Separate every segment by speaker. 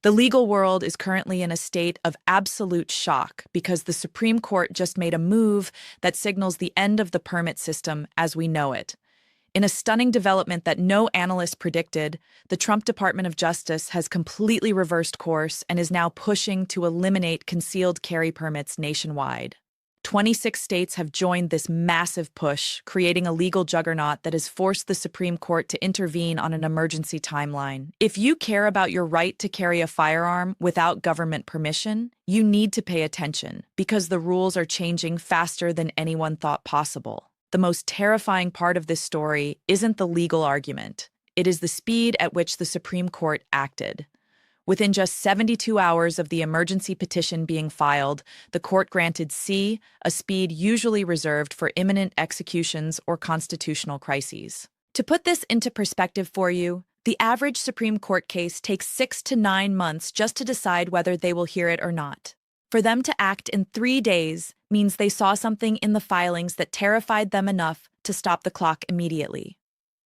Speaker 1: The legal world is currently in a state of absolute shock because the Supreme Court just made a move that signals the end of the permit system as we know it. In a stunning development that no analyst predicted, the Trump Department of Justice has completely reversed course and is now pushing to eliminate concealed carry permits nationwide. 26 states have joined this massive push, creating a legal juggernaut that has forced the Supreme Court to intervene on an emergency timeline. If you care about your right to carry a firearm without government permission, you need to pay attention because the rules are changing faster than anyone thought possible. The most terrifying part of this story isn't the legal argument. It is the speed at which the Supreme Court acted. Within just 72 hours of the emergency petition being filed, the court granted C, a speed usually reserved for imminent executions or constitutional crises. To put this into perspective for you, the average Supreme Court case takes 6 to 9 months just to decide whether they will hear it or not. For them to act in 3 days means they saw something in the filings that terrified them enough to stop the clock immediately.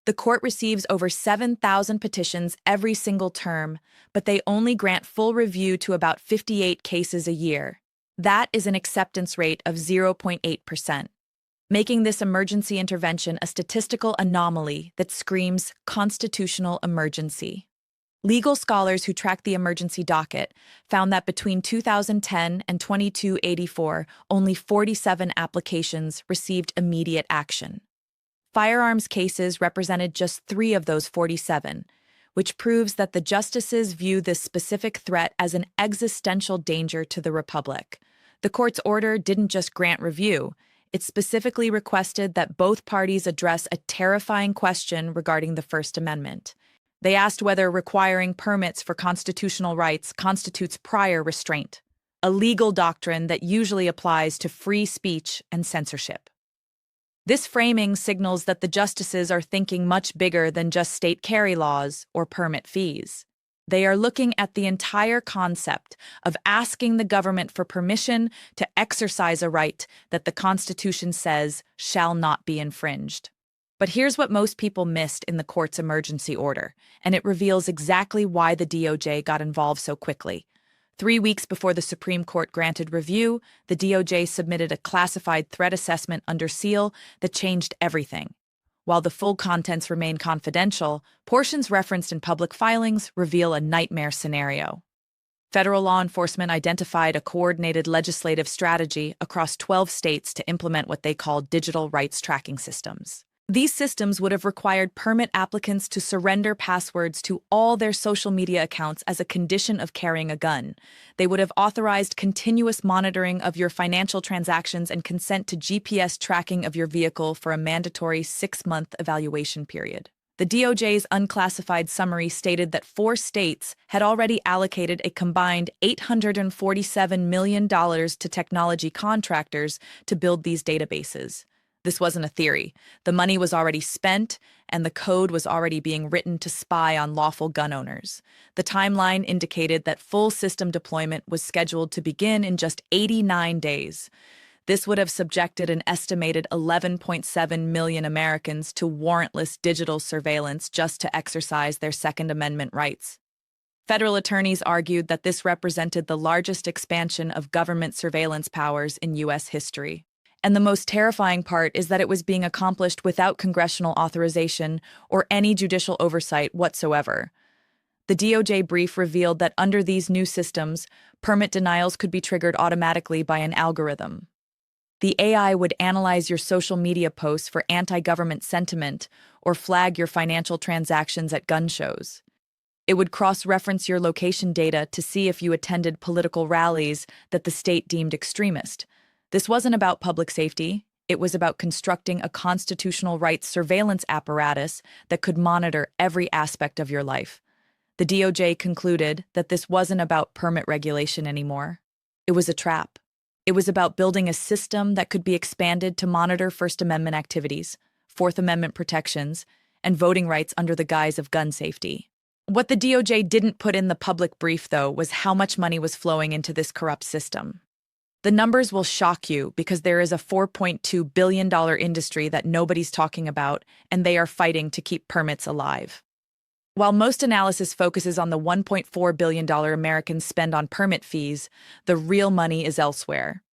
Speaker 1: The court receives over 7,000 petitions every single term, but they only grant full review to about 58 cases a year. That is an acceptance rate of 0.8%, making this emergency intervention a statistical anomaly that screams constitutional emergency. Legal scholars who track the emergency docket found that between 2010 and 2284, only 47 applications received immediate action. Firearms cases represented just 3 of those 47, which proves that the justices view this specific threat as an existential danger to the republic. The court's order didn't just grant review, it specifically requested that both parties address a terrifying question regarding the First Amendment. They asked whether requiring permits for constitutional rights constitutes prior restraint, a legal doctrine that usually applies to free speech and censorship. This framing signals that the justices are thinking much bigger than just state carry laws or permit fees. They are looking at the entire concept of asking the government for permission to exercise a right that the Constitution says shall not be infringed. But here's what most people missed in the court's emergency order, and it reveals exactly why the DOJ got involved so quickly. 3 weeks before the Supreme Court granted review, the DOJ submitted a classified threat assessment under seal that changed everything. While the full contents remain confidential, portions referenced in public filings reveal a nightmare scenario. Federal law enforcement identified a coordinated legislative strategy across 12 states to implement what they call digital rights tracking systems. These systems would have required permit applicants to surrender passwords to all their social media accounts as a condition of carrying a gun. They would have authorized continuous monitoring of your financial transactions and consent to GPS tracking of your vehicle for a mandatory 6-month evaluation period. The DOJ's unclassified summary stated that 4 states had already allocated a combined $847 million to technology contractors to build these databases. This wasn't a theory. The money was already spent, and the code was already being written to spy on lawful gun owners. The timeline indicated that full system deployment was scheduled to begin in just 89 days. This would have subjected an estimated 11.7 million Americans to warrantless digital surveillance just to exercise their Second Amendment rights. Federal attorneys argued that this represented the largest expansion of government surveillance powers in U.S. history. And the most terrifying part is that it was being accomplished without congressional authorization or any judicial oversight whatsoever. The DOJ brief revealed that under these new systems, permit denials could be triggered automatically by an algorithm. The AI would analyze your social media posts for anti-government sentiment or flag your financial transactions at gun shows. It would cross-reference your location data to see if you attended political rallies that the state deemed extremist. This wasn't about public safety. It was about constructing a constitutional rights surveillance apparatus that could monitor every aspect of your life. The DOJ concluded that this wasn't about permit regulation anymore. It was a trap. It was about building a system that could be expanded to monitor First Amendment activities, Fourth Amendment protections, and voting rights under the guise of gun safety. What the DOJ didn't put in the public brief, though, was how much money was flowing into this corrupt system. The numbers will shock you because there is a $4.2 billion industry that nobody's talking about, and they are fighting to keep permits alive. While most analysis focuses on the $1.4 billion Americans spend on permit fees, the real money is elsewhere.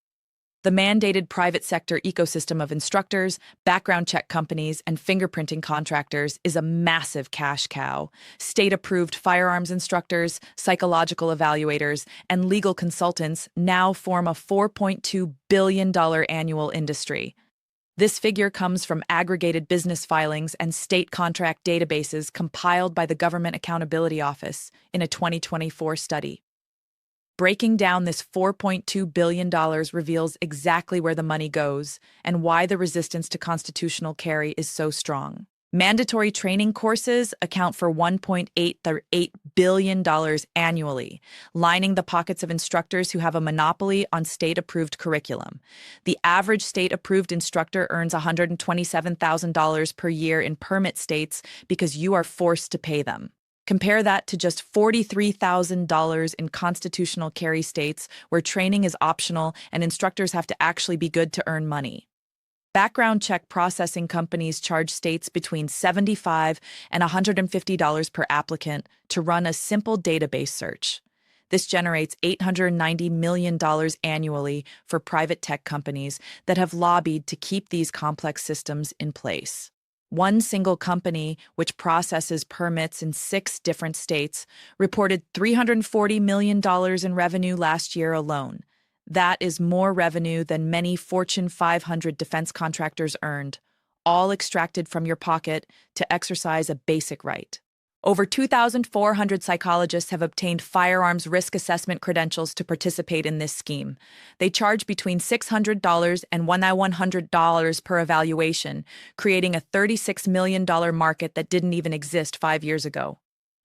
Speaker 1: The mandated private sector ecosystem of instructors, background check companies, and fingerprinting contractors is a massive cash cow. State-approved firearms instructors, psychological evaluators, and legal consultants now form a $4.2 billion annual industry. This figure comes from aggregated business filings and state contract databases compiled by the Government Accountability Office in a 2024 study. Breaking down this $4.2 billion reveals exactly where the money goes and why the resistance to constitutional carry is so strong. Mandatory training courses account for $1.8 billion annually, lining the pockets of instructors who have a monopoly on state-approved curriculum. The average state-approved instructor earns $127,000 per year in permit states because you are forced to pay them. Compare that to just $43,000 in constitutional carry states where training is optional and instructors have to actually be good to earn money. Background check processing companies charge states between $75 and $150 per applicant to run a simple database search. This generates $890 million annually for private tech companies that have lobbied to keep these complex systems in place. One single company, which processes permits in 6 different states, reported $340 million in revenue last year alone. That is more revenue than many Fortune 500 defense contractors earned, all extracted from your pocket to exercise a basic right. Over 2,400 psychologists have obtained firearms risk assessment credentials to participate in this scheme. They charge between $600 and $1,100 per evaluation, creating a $36 million market that didn't even exist 5 years ago.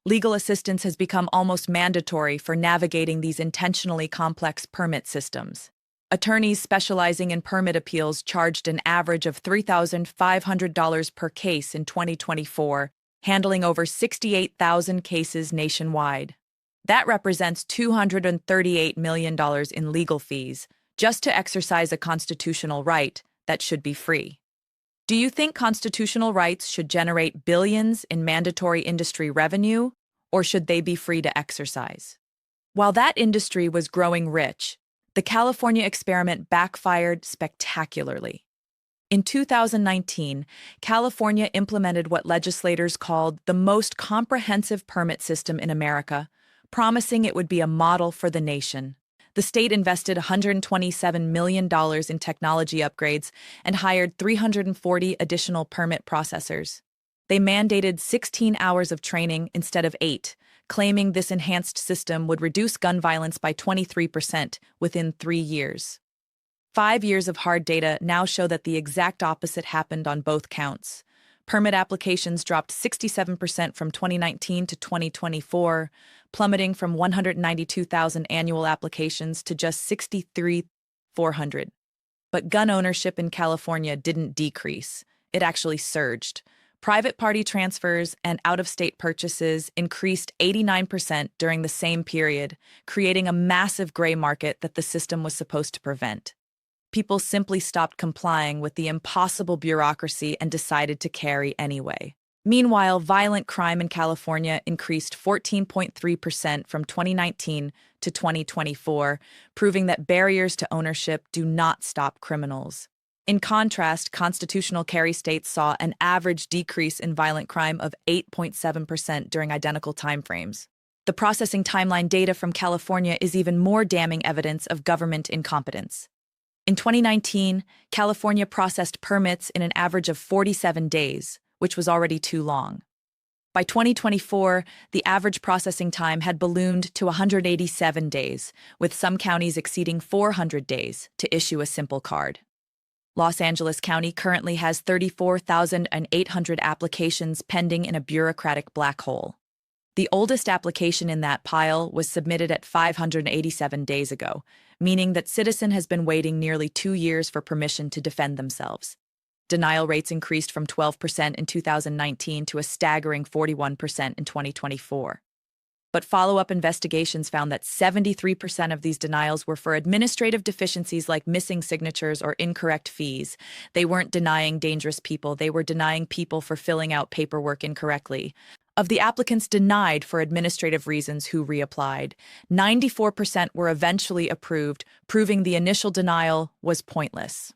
Speaker 1: Legal assistance has become almost mandatory for navigating these intentionally complex permit systems. Attorneys specializing in permit appeals charged an average of $3,500 per case in 2024, handling over 68,000 cases nationwide. That represents $238 million in legal fees, just to exercise a constitutional right that should be free. Do you think constitutional rights should generate billions in mandatory industry revenue, or should they be free to exercise? While that industry was growing rich, the California experiment backfired spectacularly. In 2019, California implemented what legislators called the most comprehensive permit system in America, promising it would be a model for the nation. The state invested $127 million in technology upgrades and hired 340 additional permit processors. They mandated 16 hours of training instead of 8, claiming this enhanced system would reduce gun violence by 23% within 3 years. 5 years of hard data now show that the exact opposite happened on both counts. Permit applications dropped 67% from 2019 to 2024, plummeting from 192,000 annual applications to just 63,400. But gun ownership in California didn't decrease. It actually surged. Private party transfers and out-of-state purchases increased 89% during the same period, creating a massive gray market that the system was supposed to prevent. People simply stopped complying with the impossible bureaucracy and decided to carry anyway. Meanwhile, violent crime in California increased 14.3% from 2019 to 2024, proving that barriers to ownership do not stop criminals. In contrast, constitutional carry states saw an average decrease in violent crime of 8.7% during identical timeframes. The processing timeline data from California is even more damning evidence of government incompetence. In 2019, California processed permits in an average of 47 days, which was already too long. By 2024, the average processing time had ballooned to 187 days, with some counties exceeding 400 days to issue a simple card. Los Angeles County currently has 34,800 applications pending in a bureaucratic black hole. The oldest application in that pile was submitted at 587 days ago, meaning that citizen has been waiting nearly 2 years for permission to defend themselves. Denial rates increased from 12% in 2019 to a staggering 41% in 2024. But follow-up investigations found that 73% of these denials were for administrative deficiencies like missing signatures or incorrect fees. They weren't denying dangerous people, they were denying people for filling out paperwork incorrectly. Of the applicants denied for administrative reasons who reapplied, 94% were eventually approved, proving the initial denial was pointless.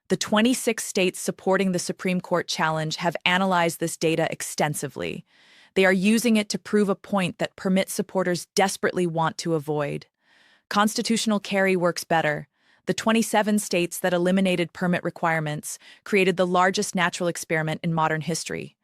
Speaker 1: The 26 states supporting the Supreme Court challenge have analyzed this data extensively. They are using it to prove a point that permit supporters desperately want to avoid. Constitutional carry works better. The 27 states that eliminated permit requirements created the largest natural experiment in modern history.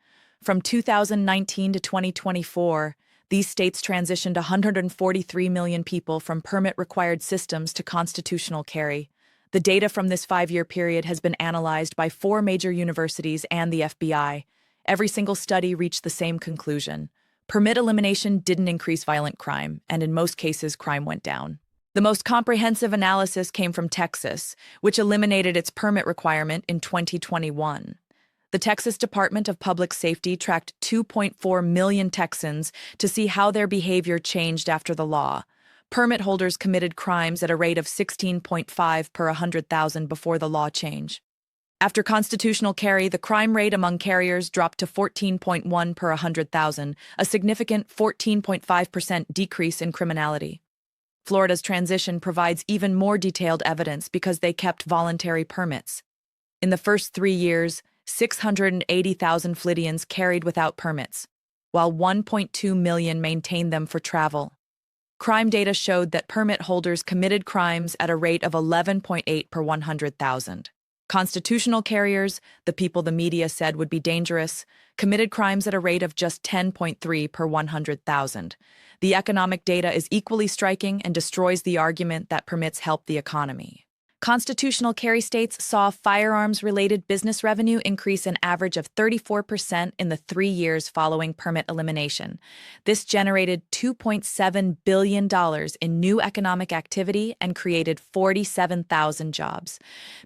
Speaker 1: From 2019 to 2024, these states transitioned 143 million people from permit-required systems to constitutional carry. The data from this 5-year period has been analyzed by 4 major universities and the FBI. Every single study reached the same conclusion. Permit elimination didn't increase violent crime, and in most cases, crime went down. The most comprehensive analysis came from Texas, which eliminated its permit requirement in 2021. The Texas Department of Public Safety tracked 2.4 million Texans to see how their behavior changed after the law. Permit holders committed crimes at a rate of 16.5 per 100,000 before the law change. After constitutional carry, the crime rate among carriers dropped to 14.1 per 100,000, a significant 14.5% decrease in criminality. Florida's transition provides even more detailed evidence because they kept voluntary permits. In the first 3 years, 680,000 Floridians carried without permits, while 1.2 million maintained them for travel. Crime data showed that permit holders committed crimes at a rate of 11.8 per 100,000. Constitutional carriers, the people the media said would be dangerous, committed crimes at a rate of just 10.3 per 100,000. The economic data is equally striking and destroys the argument that permits help the economy. Constitutional carry states saw firearms-related business revenue increase an average of 34% in the 3 years following permit elimination. This generated $2.7 billion in new economic activity and created 47,000 jobs.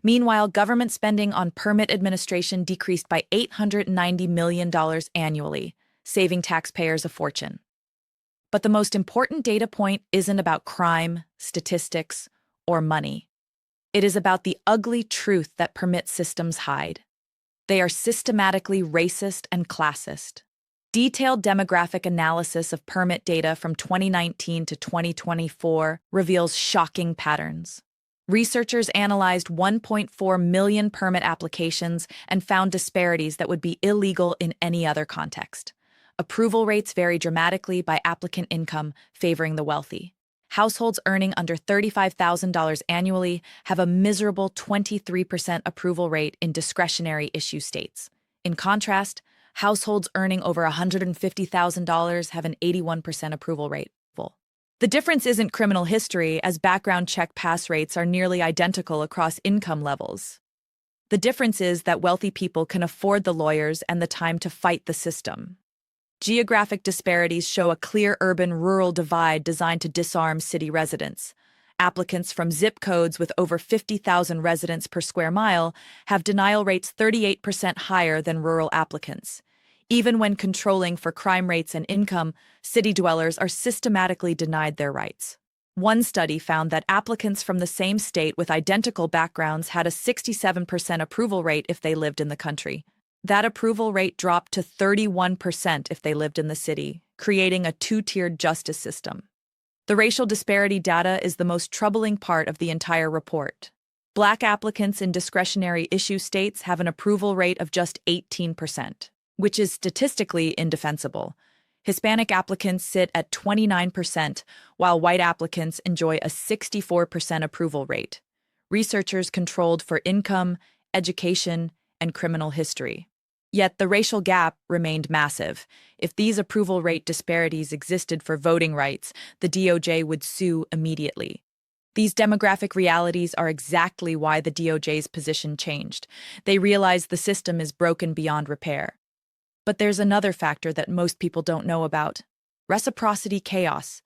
Speaker 1: Meanwhile, government spending on permit administration decreased by $890 million annually, saving taxpayers a fortune. But the most important data point isn't about crime, statistics, or money. It is about the ugly truth that permit systems hide. They are systematically racist and classist. Detailed demographic analysis of permit data from 2019 to 2024 reveals shocking patterns. Researchers analyzed 1.4 million permit applications and found disparities that would be illegal in any other context. Approval rates vary dramatically by applicant income, favoring the wealthy. Households earning under $35,000 annually have a miserable 23% approval rate in discretionary issue states. In contrast, households earning over $150,000 have an 81% approval rate. The difference isn't criminal history, as background check pass rates are nearly identical across income levels. The difference is that wealthy people can afford the lawyers and the time to fight the system. Geographic disparities show a clear urban-rural divide designed to disarm city residents. Applicants from zip codes with over 50,000 residents per square mile have denial rates 38% higher than rural applicants. Even when controlling for crime rates and income, city dwellers are systematically denied their rights. One study found that applicants from the same state with identical backgrounds had a 67% approval rate if they lived in the country. That approval rate dropped to 31% if they lived in the city, creating a 2-tiered justice system. The racial disparity data is the most troubling part of the entire report. Black applicants in discretionary issue states have an approval rate of just 18%, which is statistically indefensible. Hispanic applicants sit at 29%, while white applicants enjoy a 64% approval rate. Researchers controlled for income, education, and criminal history. Yet the racial gap remained massive. If these approval rate disparities existed for voting rights, the DOJ would sue immediately. These demographic realities are exactly why the DOJ's position changed. They realize the system is broken beyond repair. But there's another factor that most people don't know about: reciprocity chaos.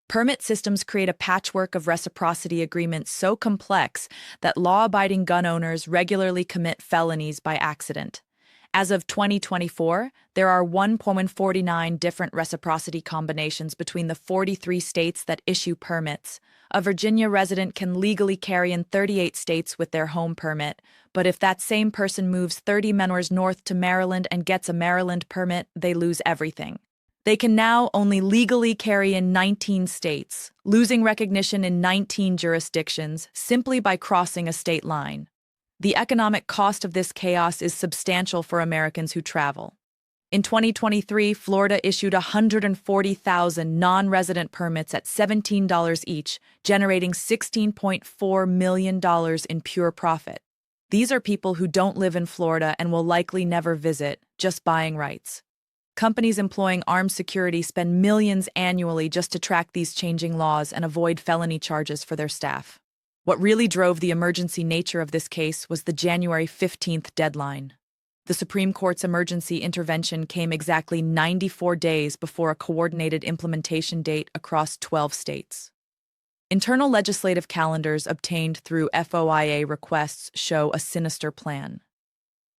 Speaker 1: Permit systems create a patchwork of reciprocity agreements so complex that law-abiding gun owners regularly commit felonies by accident. As of 2024, there are 1.49 different reciprocity combinations between the 43 states that issue permits. A Virginia resident can legally carry in 38 states with their home permit, but if that same person moves 30 miles north to Maryland and gets a Maryland permit, they lose everything. They can now only legally carry in 19 states, losing recognition in 19 jurisdictions simply by crossing a state line. The economic cost of this chaos is substantial for Americans who travel. In 2023, Florida issued 140,000 non-resident permits at $17 each, generating $16.4 million in pure profit. These are people who don't live in Florida and will likely never visit, just buying rights. Companies employing armed security spend millions annually just to track these changing laws and avoid felony charges for their staff. What really drove the emergency nature of this case was the January 15th deadline. The Supreme Court's emergency intervention came exactly 94 days before a coordinated implementation date across 12 states. Internal legislative calendars obtained through FOIA requests show a sinister plan.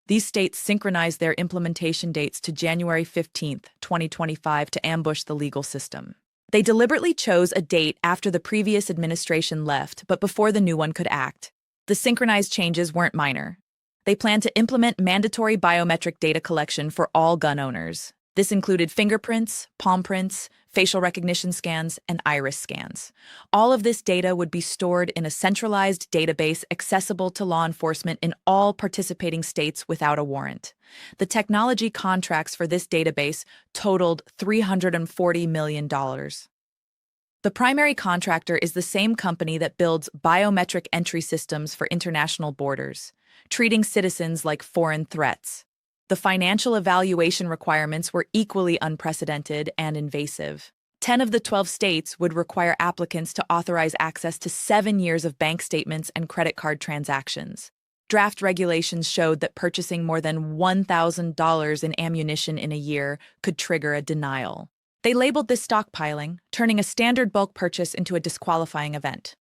Speaker 1: These states synchronized their implementation dates to January 15, 2025 to ambush the legal system. They deliberately chose a date after the previous administration left, but before the new one could act. The synchronized changes weren't minor. They planned to implement mandatory biometric data collection for all gun owners. This included fingerprints, palm prints, facial recognition scans, and iris scans. All of this data would be stored in a centralized database accessible to law enforcement in all participating states without a warrant. The technology contracts for this database totaled $340 million. The primary contractor is the same company that builds biometric entry systems for international borders, treating citizens like foreign threats. The financial evaluation requirements were equally unprecedented and invasive. 10 of the 12 states would require applicants to authorize access to 7 years of bank statements and credit card transactions. Draft regulations showed that purchasing more than $1,000 in ammunition in a year could trigger a denial. They labeled this stockpiling, turning a standard bulk purchase into a disqualifying event.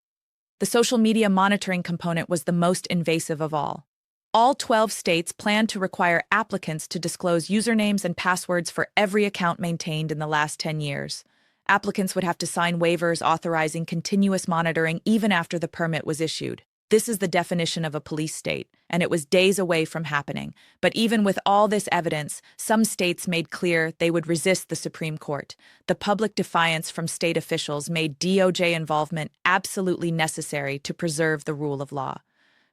Speaker 1: The social media monitoring component was the most invasive of all. All 12 states planned to require applicants to disclose usernames and passwords for every account maintained in the last 10 years. Applicants would have to sign waivers authorizing continuous monitoring even after the permit was issued. This is the definition of a police state, and it was days away from happening. But even with all this evidence, some states made clear they would resist the Supreme Court. The public defiance from state officials made DOJ involvement absolutely necessary to preserve the rule of law.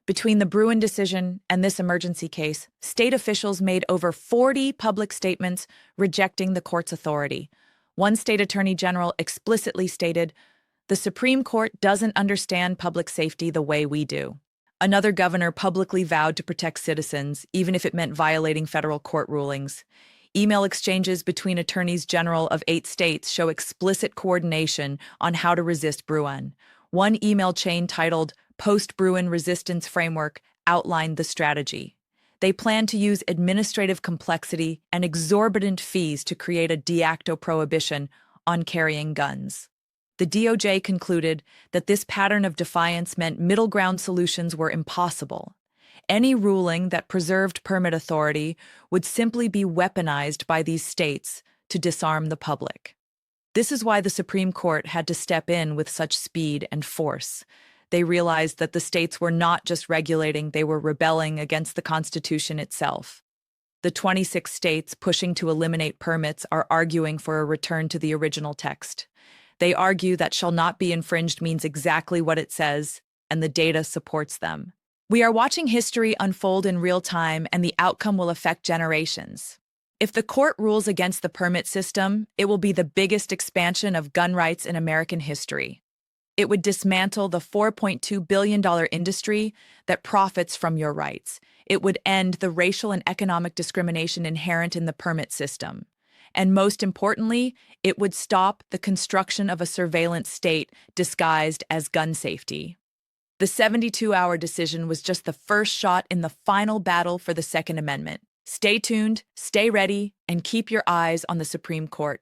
Speaker 1: Between the Bruen decision and this emergency case, state officials made over 40 public statements rejecting the court's authority. One state attorney general explicitly stated, "The Supreme Court doesn't understand public safety the way we do." Another governor publicly vowed to protect citizens, even if it meant violating federal court rulings. Email exchanges between attorneys general of 8 states show explicit coordination on how to resist Bruen. One email chain titled Post-Bruen Resistance Framework outlined the strategy. They plan to use administrative complexity and exorbitant fees to create a de facto prohibition on carrying guns. The DOJ concluded that this pattern of defiance meant middle ground solutions were impossible. Any ruling that preserved permit authority would simply be weaponized by these states to disarm the public. This is why the Supreme Court had to step in with such speed and force. They realized that the states were not just regulating, they were rebelling against the Constitution itself. The 26 states pushing to eliminate permits are arguing for a return to the original text. They argue that shall not be infringed means exactly what it says, and the data supports them. We are watching history unfold in real time, and the outcome will affect generations. If the court rules against the permit system, it will be the biggest expansion of gun rights in American history. It would dismantle the $4.2 billion industry that profits from your rights. It would end the racial and economic discrimination inherent in the permit system. And most importantly, it would stop the construction of a surveillance state disguised as gun safety. The 72-hour decision was just the first shot in the final battle for the Second Amendment. Stay tuned, stay ready, and keep your eyes on the Supreme Court.